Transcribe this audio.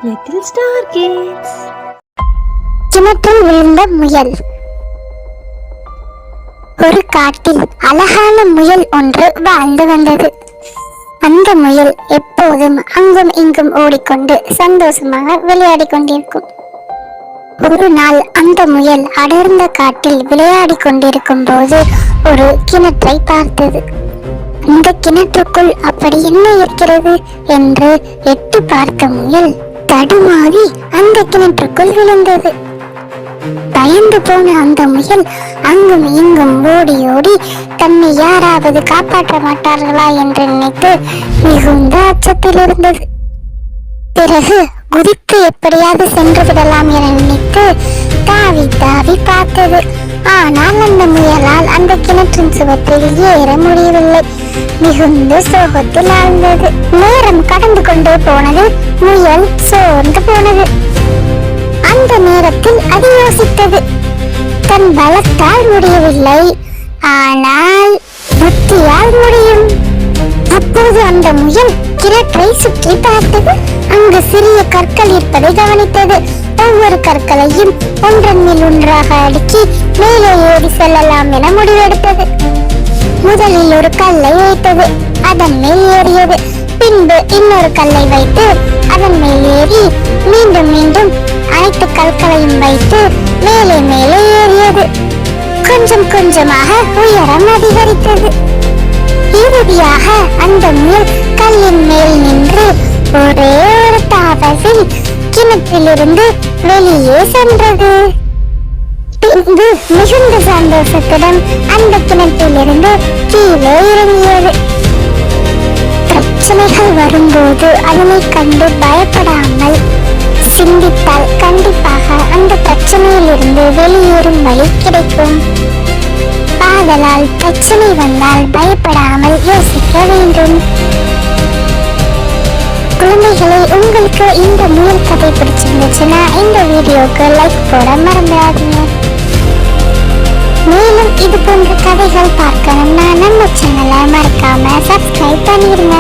Little star kids. கிணற்றில் விழுந்த முயல். ஒரு காட்டில் அழகான முயல் ஒன்று வாழ்ந்து வந்தது. அந்த முயல் எப்போதும் அங்கும் இங்கும் ஓடிக்கொண்டு சந்தோஷமாக விளையாடி கொண்டிருக்கும். ஒரு நாள் அந்த முயல் அடர்ந்த காட்டில் விளையாடி கொண்டிருக்கும் போது ஒரு கிணற்றை பார்த்தது. அந்த கிணற்றுக்குள் அப்படி என்ன இருக்கிறது என்று எட்டி பார்த்த முயல் தடுமாறி அந்த கிணற்றுக்குள் விழுந்தது. பயந்து போன அந்த முயல் அங்கும் இங்கும் ஓடி ஓடி தன்னை யாராவது காப்பாற்ற மாட்டார்களா என்று நினைத்து மிகுந்த அச்சத்தில் இருந்தது. பிறகு குதித்து எப்படியாவது சென்று விடலாம் என நினைத்து தாவி தாவி பார்த்தது. ஆனால் அந்த முயலால் அந்த கிணற்றின் சுவற்றில் ஏற முடியவில்லை. மிகுந்த சோகத்தில் ஆழ்ந்தது. நேரம் கடந்து கொண்டே போனது. முயல் சோர்ந்து போனது. அந்த நேரத்தில் அது யோசித்தது, தன் பலத்தால் முடியவில்லை, ஆனால் புத்தியால் முடியும். அப்போது அந்த முயல் கிணற்றை சுற்றி பார்த்தது. அங்கு சிறிய கற்கள் இருப்பதை கவனித்தது. ஒவ்வொரு கற்களையும் ஒன்றன் மேல் ஒன்றாக அடுக்கி மேலே ஏறி செல்லலாம் என முடிவெடுத்தது. முதலில் ஒரு கல்லை வைத்தது, அதன் மேல் ஏறியது. பின்பு இன்னொரு கல்லை வைத்து அதன் மேல் ஏறி மீண்டும் மீண்டும் அனைத்து கற்களையும் வைத்து மேலே மேலே ஏறியது. கொஞ்சம் கொஞ்சமாக உயரம் அதிகரித்தது. இறுதியாக அந்த முயல் கல்லின் மேல் நின்று ஒரே ஒரு தாவலில் கிணற்றிலிருந்து வெளியே சென்றது. பின்பு மிகுந்த சந்தோஷத்துடன் அந்த கிணற்றிலிருந்து கீழே இறங்கியது. பிரச்சனைகள் வரும்போது அதனை கண்டு பயப்படாமல் சிந்தித்தால் கண்டிப்பாக அந்த பிரச்சனையில் இருந்து வெளியேறும் வழி கிடைக்கும். ஆதலால் பிரச்சனை வந்தால் பயப்படாமல் யோசிக்க வேண்டும். குழந்தைகளை, உங்களுக்கு இந்த முயல் கதை பிடிச்சிருந்துச்சுன்னா இந்த வீடியோக்கு லைக் போட மறந்துடாதீங்க. மேலும் இது போன்ற கதைகள் பார்க்கணும்னா நம்ம சேனலை மறக்காம சப்ஸ்கிரைப் பண்ணிடுங்க.